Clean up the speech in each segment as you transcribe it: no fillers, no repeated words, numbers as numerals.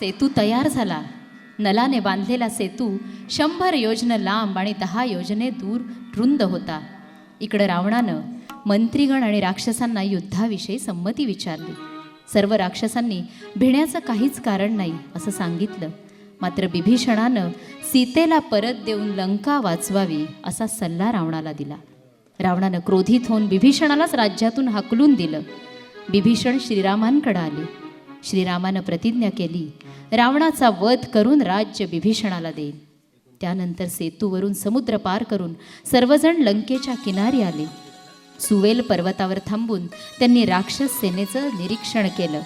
सेतू तयार झाला. नलाने बांधलेला सेतू 100 योजनं लांब आणि 10 योजने दूर रुंद होता. इकडं रावणानं मंत्रीगण आणि राक्षसांना युद्धाविषयी संमती विचारली. सर्व राक्षसांनी भिण्याचं काहीच कारण नाही असं सांगितलं. मात्र बिभीषणानं सीतेला परत देऊन लंका वाचवावी असा सल्ला रावणाला दिला. रावणानं क्रोधित होऊन बिभीषणालाच राज्यातून हाकलून दिलं. बिभीषण श्रीरामांकडे आले. श्रीरामानं प्रतिज्ञा केली, रावणाचा वध करून राज्य बिभीषणाला देईल. त्यानंतर सेतूवरून समुद्र पार करून सर्वजण लंकेच्या किनारी आले. सुवेल पर्वतावर थांबून त्यांनी राक्षस सेनेचं निरीक्षण केलं.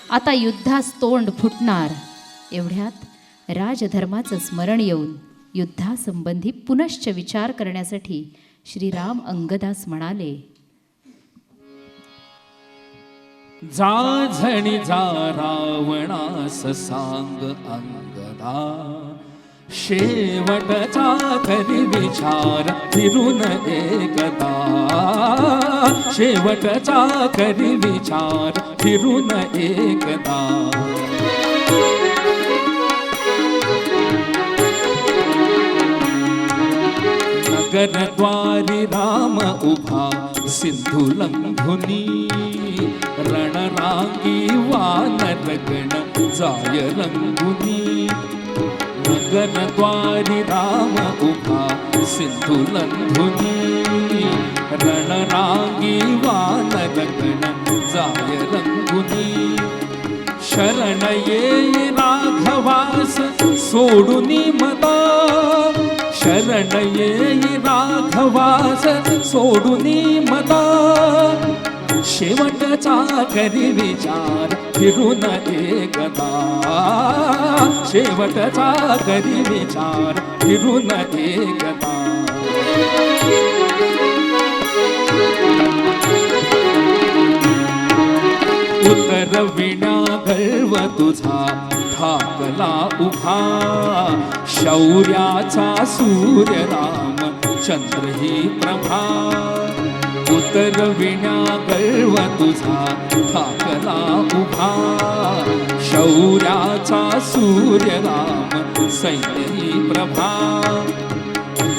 आता युद्धास तोंड फुटणार एवढ्यात राजधर्माचं स्मरण येऊन युद्धासंबंधी पुनश्च विचार करण्यासाठी श्रीराम अंगदास म्हणाले, जा झणी जा रावणास सांग अंगदा, शेवटचा करी विचार फिरून एकदा, शेवटचा करी विचार फिरून एकदा. नगरद्वारी राम उभा सिंधू लंघुनी, रणरांगी वानरगण जाय रंगुनी. नगरद्वारी राम उभा सिंधू लंघुनी, रणरांगी वानरगण जाय रंगुनी. शरण ये राघवास सोडुनी मदा, शरण ये राघवास सोडुनी मदा. शेवटचा करी विचार फिरून एकदा, शेवटचा करी विचार फिरून एकदा. उतरविण्या गर्व तुझा ठाकला उभा, शौर्याचा सूर्य राम चंद्र ही प्रभा. उतरविण्या गर्व तुझा ठाकला उभा, शौर्याचा सूर्य राम सैन्य ही प्रभा.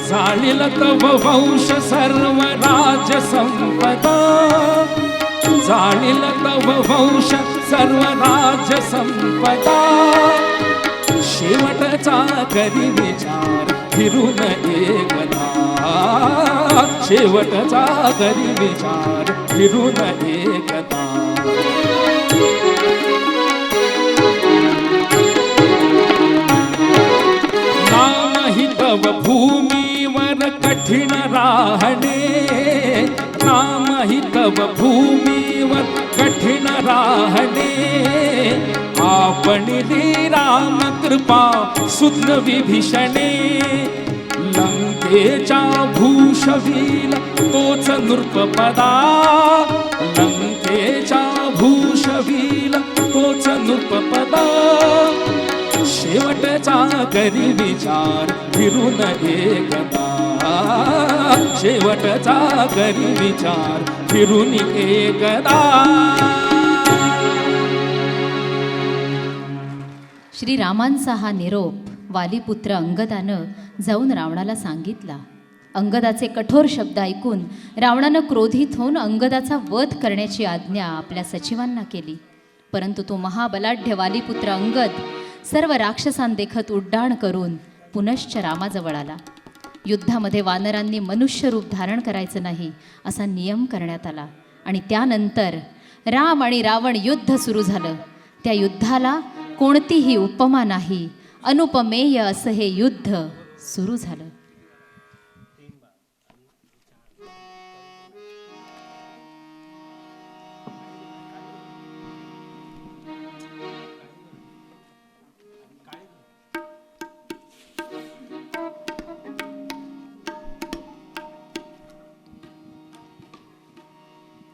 जाळील तव वंश सर्व राज संपदा, जाळील तव वंश सर्व राज संपदा. शेवटचा करी विचार फिरून एकदा, शेवटचा करी विचार फिरून एकदा. नाम हि तव भूमीवर कठीण राहणे, नाम हि तव भूमीवर कठीण राहणे. आपणिली राम कृपा सुज्ञ विभीषणे, लंकेच्या भूषवील तोच नृपपदा, लंकेच्या भूषवील तोच नृपपदा. शेवटचा करी विचार फिरून एकदा, शेवटचा करी विचार फिरून एकदा. श्रीरामांचा हा निरोप वालीपुत्र अंगदानं जाऊन रावणाला सांगितला. अंगदाचे कठोर शब्द ऐकून रावणानं क्रोधित होऊन अंगदाचा वध करण्याची आज्ञा आपल्या सचिवांना केली. परंतु तो महाबलाढ्य वालीपुत्र अंगद सर्व राक्षसांदेखत उड्डाण करून पुनश्च रामाजवळ आला. युद्धामध्ये वानरांनी मनुष्य रूप धारण करायचं नाही असा नियम करण्यात आला आणि त्यानंतर राम आणि रावण युद्ध सुरू झालं. त्या युद्धाला कोणतीही उपमा नाही, अनुपमेय असं हे युद्ध सुरू झालं.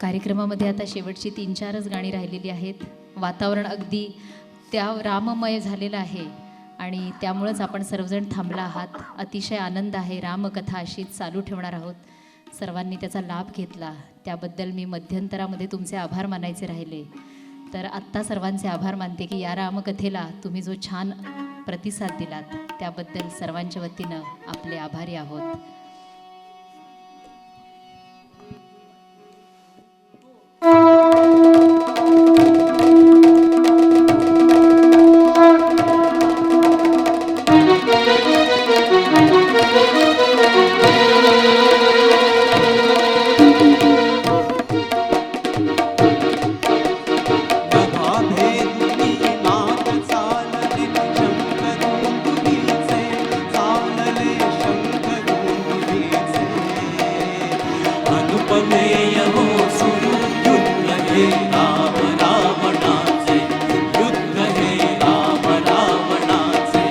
कार्यक्रमामध्ये आता शेवटची 3-4च गाणी राहिलेली आहेत. वातावरण अगदी त्या राममय झालेलं आहे आणि त्यामुळंच आपण सर्वजण थांबला आहात. अतिशय आनंद आहे. रामकथा अशीच चालू ठेवणार आहोत. सर्वांनी त्याचा लाभ घेतला त्याबद्दल मी मध्यंतरामध्ये तुमचे आभार मानायचे राहिले. तर तर आत्ता सर्वांचे आभार मानते की या रामकथेला तुम्ही जो छान प्रतिसाद दिलात त्याबद्दल सर्वांच्या वतीनं आपले आभारी आहोत. अनुपमेय हो सुरू युद्ध हे राम रावणाचे, युद्ध हे राम रावणाचे.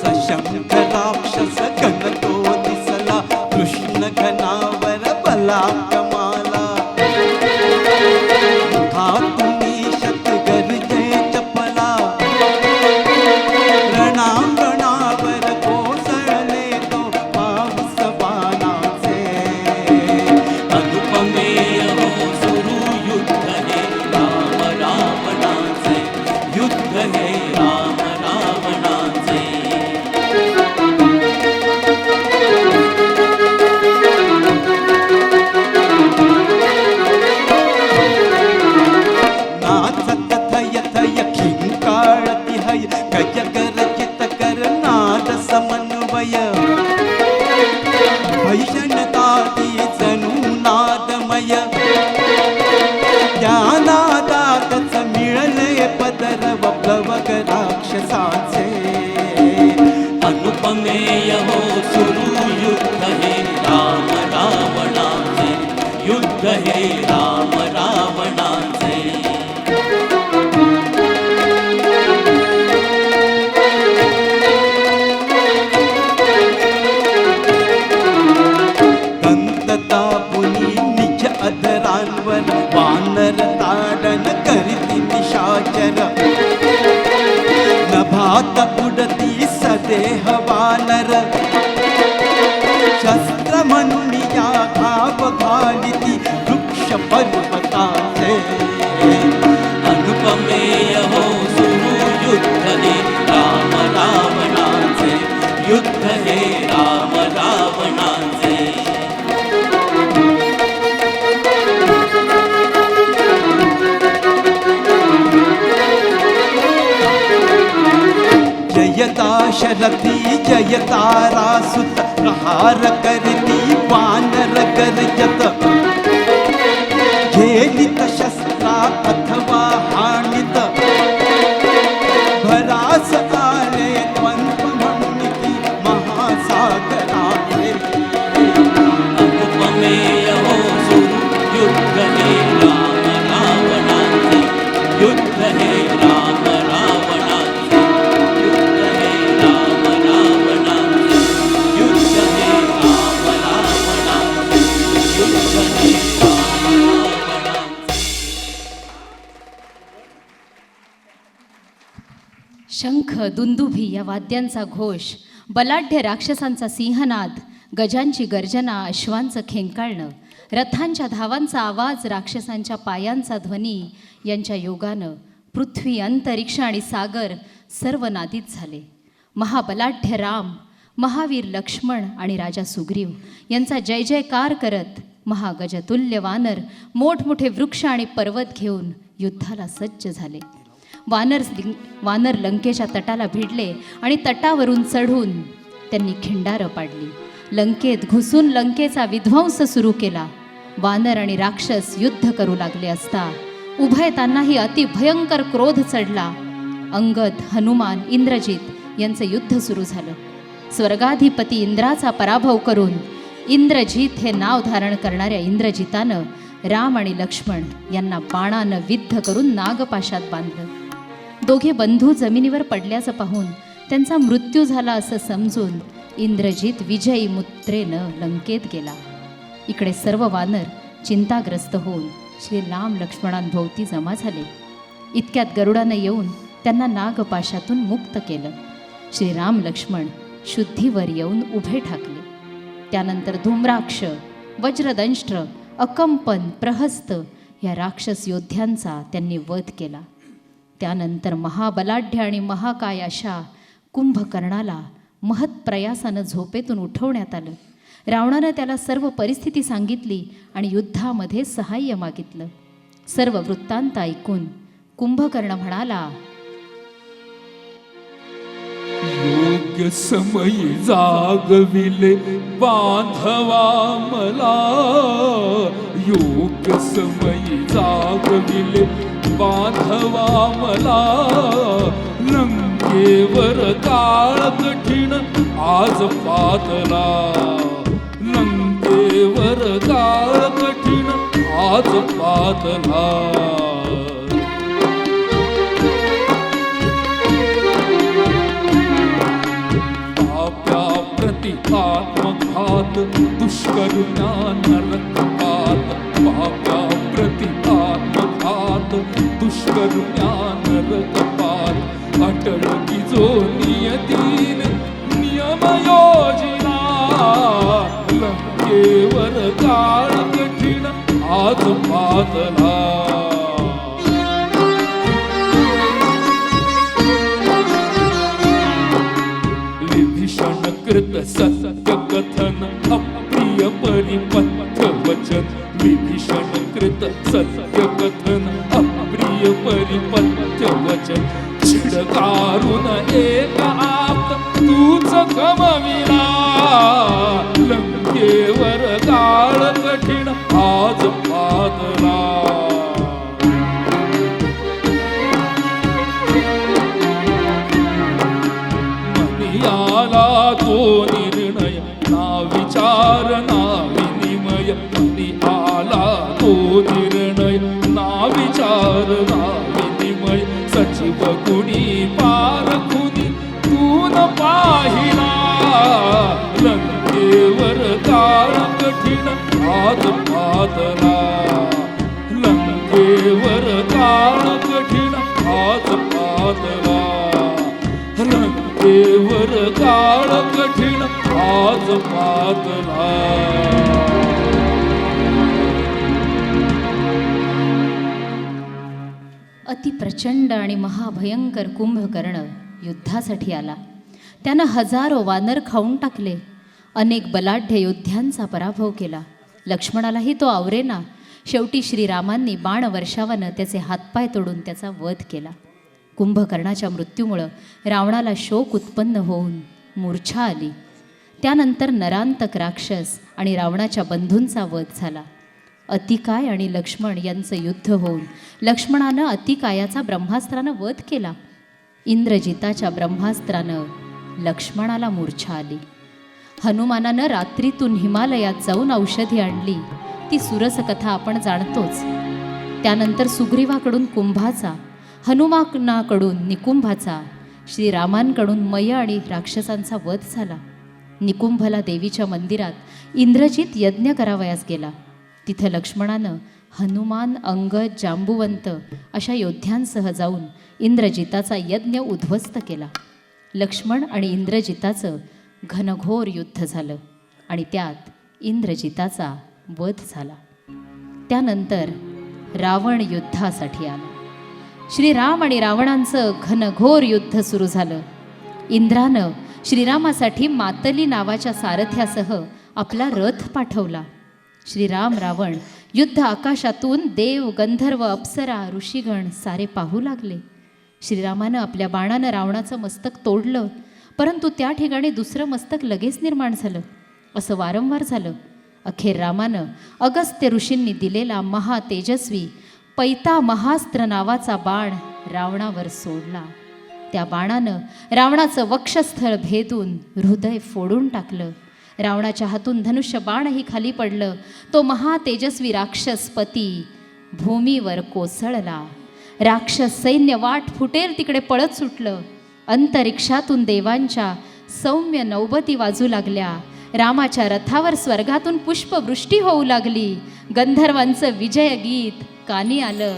सशंख राक्षस गण तो दिसला, कृष्ण घनावर बला कमाला. मुखातूनी शत गरजे चपला, रणांगणावर कोसळले तो पाऊस बाणाचे. अनुपमेय हो सुरू युद्ध हे राम रावणाचे, युद्ध हे राम रावणाचे. नाचत थय थय खिंकाळती हय, गज गर्जित कर नाद समन्वय. भैषणताती जणू नादमय, त्या नादातच मिळले पदर वप्लवक राक्षसाचे. अनुपमेय हो सुरू युद्ध हे राम रावणाचे, युद्ध हे राम रावणाचे. दंततापुनी निज अधरांवर वानर ताडन करीती निशाचर. नभात उडती सदेह वानर, शस्त्र म्हणून या घाव घालिती वृक्ष पर्वताचे. अनुपमेय हो सुरू युद्ध हे राम रावणाचे, युद्ध हे राम रावणाचे. जयता शरथी जयता रासुत, प्रहार करती वानर गर्जत. घेलित शस्त्रा अथवा हानित, भरास आले द्वंद्व म्हणती महासागराचे. अनुपमेय हो सुरू युद्ध हे राम रावणाचे, युद्ध हे राम रावणाचे. युद्ध हे राम रावणाचे, युद्ध हे राम रावणाचे, युद्ध हे राम रावणाचे. शंख दुंदुभी या वाद्यांचा घोष, बलाढ्य राक्षसांचा सिंहनाद, गजांची गर्जना, अश्वांचं खेंकाळणं, रथांच्या धावांचा आवाज, राक्षसांच्या पायांचा ध्वनी यांच्या योगानं पृथ्वी, अंतरिक्ष आणि सागर सर्व नादित झाले. महाबलाढ्य राम, महावीर लक्ष्मण आणि राजा सुग्रीव यांचा जय जयकार करत महागजतुल्य वानर मोठमोठे वृक्ष आणि पर्वत घेऊन युद्धाला सज्ज झाले. वानर लंकेच्या तटाला भिडले आणि तटावरून चढून त्यांनी खिंडारं पाडली. लंकेत घुसून लंकेचा विध्वंस सुरू केला. वानर आणि राक्षस युद्ध करू लागले असता उभयतांनाही अतिभयंकर क्रोध चढला. अंगद, हनुमान, इंद्रजित यांचं युद्ध सुरू झालं. स्वर्गाधिपती इंद्राचा पराभव करून इंद्रजित हे नाव धारण करणाऱ्या इंद्रजितानं राम आणि लक्ष्मण यांना बाणानं विद्ध करून नागपाशात बांधलं. दोघे बंधू जमिनीवर पडल्याचं पाहून त्यांचा मृत्यू झाला असं समजून इंद्रजित विजयी मुद्रेनं लंकेत गेला. इकडे सर्व वानर चिंताग्रस्त होऊन श्री राम लक्ष्मणांभोवती जमा झाले. इतक्यात गरुडानं येऊन त्यांना नागपाशातून मुक्त केलं. श्रीराम लक्ष्मण शुद्धीवर येऊन उभे ठाकले. त्यानंतर धूम्राक्ष, वज्रदंष्ट्र, अकंपन, प्रहस्त या राक्षस योद्ध्यांचा त्यांनी वध केला. त्यानंतर महाबलाढ्य आणि महाकाय अशा कुंभकर्णाला महत्प्रयासानं झोपेतून उठवण्यात आलं. रावणानं त्याला सर्व परिस्थिती सांगितली आणि युद्धामध्ये सहाय्य मागितलं. सर्व वृत्तांत ऐकून कुंभकर्ण म्हणाला, योग्य समयी जागविले बांधवा मला, योग्य समयी जागविले बांधवा मला. लंकेवर काळ कठीण आज पातला, लंकेवर काळ कठीण आज पातला. आत्मघात दुष्कर ज्ञान रक्तपात, पाप्या प्रति आत्मघात दुष्कर ज्ञान रक्तपात. अटळ की जो नियतीन नियम योजना, लंकेवर काळ कठीण आज पातला. कृत सत्य कथन अप्रिय परिपथ्य वचन, विभीषण कृत सत्य कथन अप्रिय परिपथ्य वचन. छिडकारून एक आप्त तूच गमविला, लंकेवर काळ कठीण आज पातला. आला तो निर्णय ना विचार ना विनिमय, आला तो निर्णय ना विचार ना विनिमय. सचिव कुणी पारखुनी तू न पाहिला, लंकेवर काळ कठीण आज पातला, लंकेवर काळ कठीण आज पातला. लंकेवर काळ कठीण आज पातला. अतिप्रचंड आणि महाभयंकर कुंभकर्ण युद्धासाठी आला. त्यानं हजारो वानर खाऊन टाकले. अनेक बलाढ्य योद्ध्यांचा पराभव केला. लक्ष्मणालाही तो आवरेना. शेवटी श्रीरामांनी बाणवर्षावानं त्याचे हातपाय तोडून त्याचा वध केला. कुंभकर्णाच्या मृत्यूमुळं रावणाला शोक उत्पन्न होऊन मूर्छा आली. त्यानंतर नरांतक राक्षस आणि रावणाच्या बंधूंचा वध झाला. अतिकाय आणि लक्ष्मण यांचं युद्ध होऊन लक्ष्मणानं अतिकायाचा ब्रह्मास्त्रानं वध केला. इंद्रजिताच्या ब्रह्मास्त्रानं लक्ष्मणाला मूर्छा आली. हनुमानानं रात्रीतून हिमालयात जाऊन औषधी आणली. ती सुरसकथा आपण जाणतोच. त्यानंतर सुग्रीवाकडून कुंभाचा, हनुमानाकडून निकुंभाचा, श्रीरामांकडून मय आणि राक्षसांचा वध झाला. निकुंभला देवीच्या मंदिरात इंद्रजित यज्ञ करावयास गेला. तिथं लक्ष्मणानं हनुमान, अंगद, जांबुवंत अशा योद्ध्यांसह जाऊन इंद्रजिताचा यज्ञ उद्ध्वस्त केला. लक्ष्मण आणि इंद्रजिताचं घनघोर युद्ध झालं आणि त्यात इंद्रजिताचा वध झाला. त्यानंतर रावण युद्धासाठी आला. श्रीराम आणि रावणांचं घनघोर युद्ध सुरू झालं. इंद्रानं श्रीरामासाठी मातली नावाच्या सारथ्यासह आपला रथ पाठवला. श्रीराम रावण युद्ध आकाशातून देव, गंधर्व, अप्सरा, ऋषीगण सारे पाहू लागले. श्रीरामानं आपल्या बाणानं रावणाचं मस्तक तोडलं, परंतु त्या ठिकाणी दुसरं मस्तक लगेच निर्माण झालं. असं वारंवार झालं. अखेर रामानं अगस्त्य ऋषींनी दिलेला महातेजस्वी पैता महास्त्र नावाचा बाण रावणावर सोडला. त्या बाणानं रावणाचं वक्षस्थळ भेदून हृदय फोडून टाकलं. रावणाच्या हातून धनुष्य बाणही खाली पडलं. तो महातेजस्वी राक्षसपती भूमीवर कोसळला. राक्षस सैन्य वाट फुटेल तिकडे पळत सुटलं. अंतरिक्षातून देवांच्या सौम्य नौबती वाजू लागल्या. रामाच्या रथावर स्वर्गातून पुष्पवृष्टी होऊ लागली. गंधर्वांचं विजय गीत कानी आलं.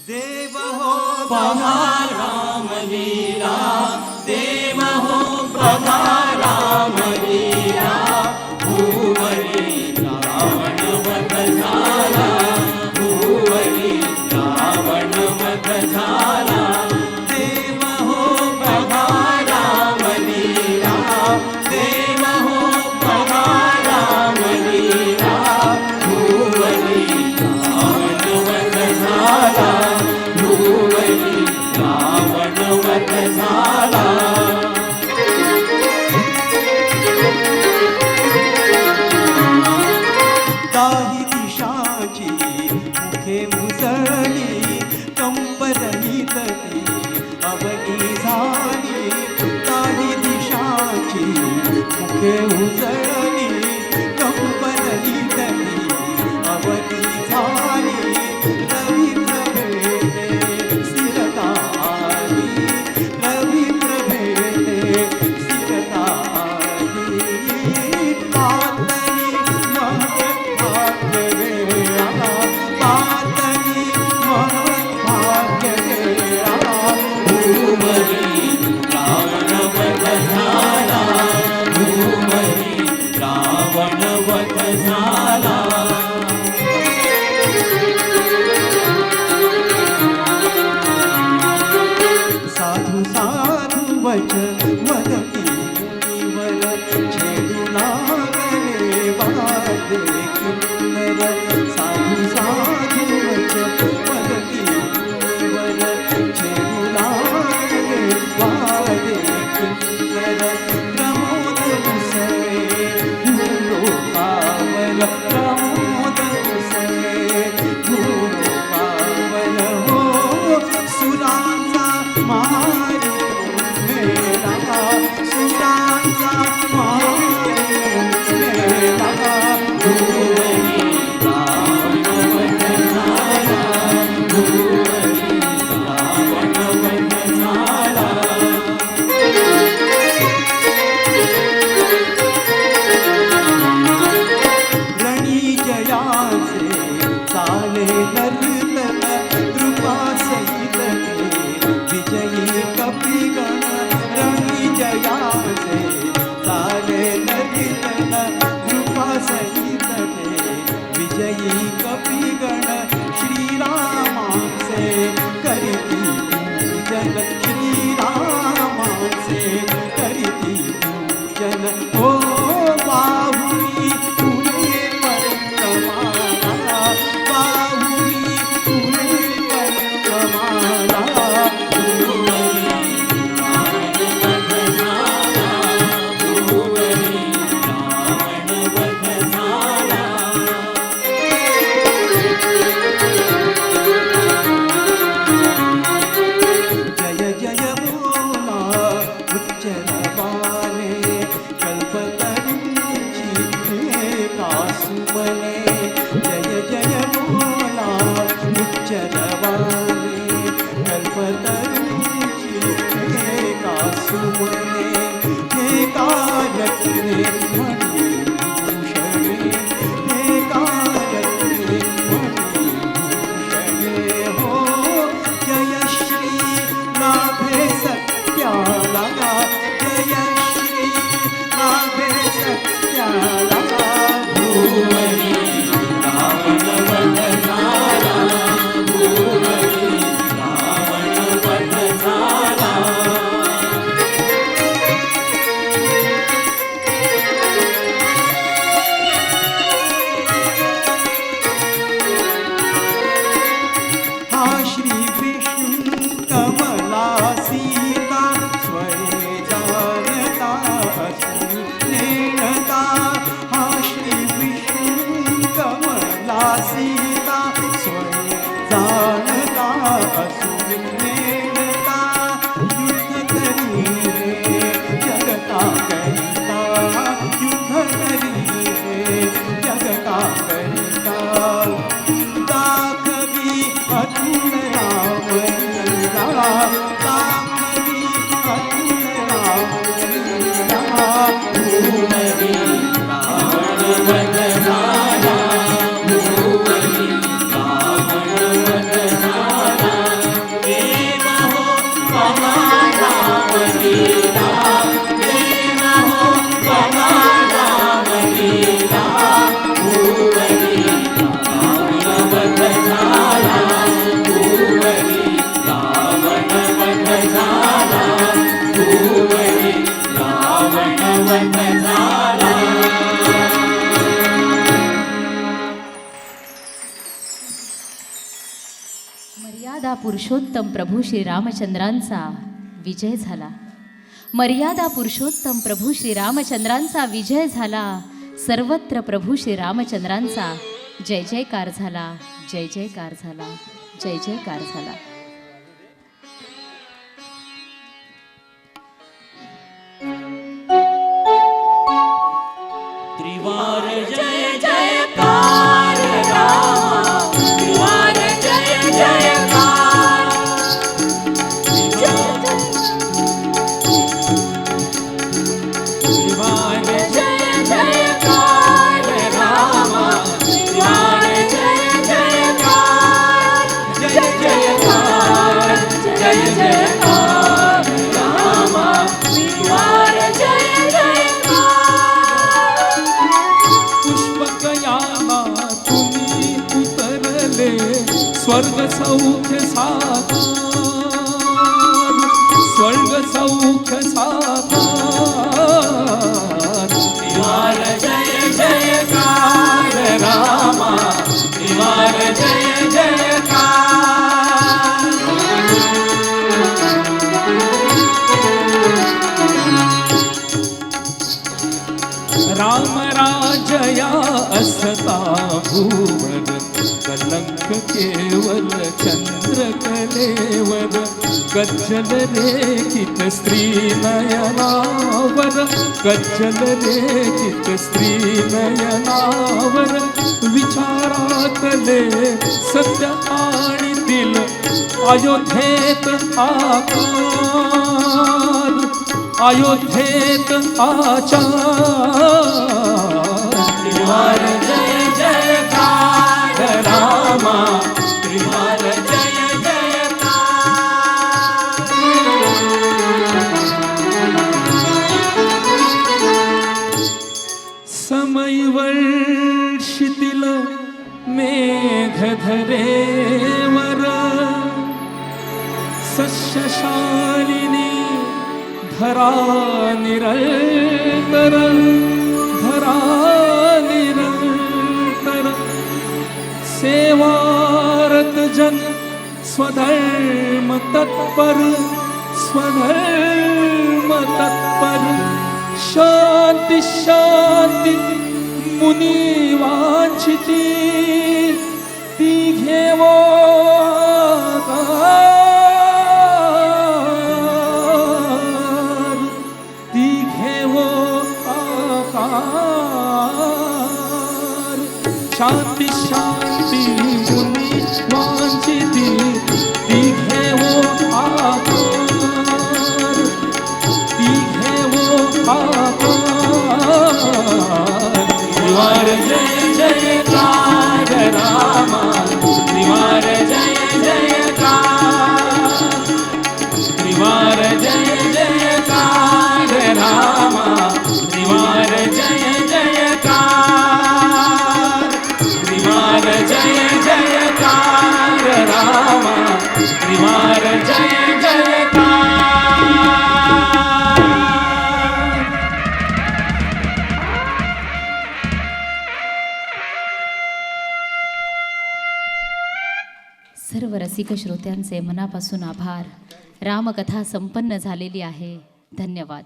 देव हो पहा राम लीला, देव हो बघा राम लीला भुवनी रावण वध झाला भुवनी रावण वध झाला देव हो बघा राम लीला देव हो बघा राम लीला भुवनी रावण वध झाला भुवनी रावण वध झाला दाही दिशाची मुखे मुसळली कंपरली तटी अवघी झाली दाही दिशाची मुखे उजळली कंपरली तटी अवघी झाली रवी प्रभेटे स्थिरता आली रवी प्रभेटे स्थिरता आली पातळी महत्भाग्य वेळा पातळी महत्भाग्य वेळा भुवनी रावण वध झाला भुवनी रावण वध झाला साधू साधू वच वदती मुनिवर छेडू लागले वादे किन्नर साधू साधू वच वदती मुनिवर छेडू लागले वादे किन्नर प्रमोद मुसळे भूलोकावर प्रमोद मुसळे भूलोकावर हो सुरांचा मार मेला सुरांचा मार मेला भुवनी रावण वध झाला भुवनी रावण वध झाला रणी जयाचे चाले नर्तन कृपा सहित विजयी कपिगण रणी जयाचे चाले नर्तन कृपा सहित विजयी कपिगण श्रीरामाचे करिती पूजन श्रीरामाचे करिती पूजन हो बाहुली तुले परमाला बाहुली तुले परमाला भुवनी रावण वध झाला भुवनी रावण वध झाला जय जय बोला उच्चरवाने कल्पतरूची कासुमने जय जय बोला उच्चरवाने कल्पतरूची कासुमने हे कारत्ने मणिभूषणे हे कारत्ने मणिभूषणे हो जय श्री लाभे सत्याला जय श्री लाभे सत्याला भुवनी रावण वध झाला भुवनी रावण वध झाला हा श्री विष्णु कमला सीता स्वये जानता असुर नेणता हा श्री विष्णु कमला सीता स्वये जानता असुर नेणता युद्ध करी रे जगता करिता युद्ध करी रे जगता करिता दाखवी अतुल राम लीला दाखवी अतुल राम लीला भुवनी रावण वध झाला भुवनी रावण वध झाला देव हो बघा राम लीला देव मर्यादा पुरुषोत्तम प्रभू श्री रामचंद्रांचा विजय झाला. मर्यादा पुरुषोत्तम प्रभू श्री रामचंद्रांचा विजय झाला. सर्वत्र प्रभू श्री रामचंद्रांचा जय जयकार झाला. जय जयकार झाला. जय जयकार झाला. त्रिवार जय जयकार रामा, त्रिवार जय जयकार. त्रिवार जय जयकार रामा, त्रिवार जय जयकार. जय जयकार जय जयकार रामा, त्रिवार जय जयकार. पुष्पकयाना तुम्ही उतरले स्वर्ग सौख्य साकार. स्वर्ग सौख्य साकार. त्रिवार जय जयकार रामा, त्रिवार जय जयकार. राम राजया असता भूवर कलंक केवल चंद्र कलेवर. गज्जल रेखित स्त्री नयनावर. गज्जल रेखित स्त्री नयनावर. विचारातले सत्य आणि दिल अयोध्येत आकार. अयोध्येत आचार. त्रिवार जय जयकार रामा, त्रिवार जय जयकार. समय वर्षितील मेघ धरेवर. सस्यशालिनी धरा निरंतर. धरा निरंतर. सेवारत जन स्वधर्म तत्पर. स्वधर्म तत्पर. शांती शांती मुनी वांछिती ती घेवो आकार. ती घेवो आकार. शांती शांती मुनी वांछिती ती घेवो आकार. ती घेवो आकार. त्रिवार जय जयकार रामा, त्रिवार जय जयकार. त्रिवार जय जयकार रामा, त्रिवार जय जयकार. त्रिवार जय जयकार रामा, त्रिवार जय जयकार. सर्व रसिक श्रोत्यांचे मनापासून आभार. रामकथा संपन्न झालेली आहे. धन्यवाद.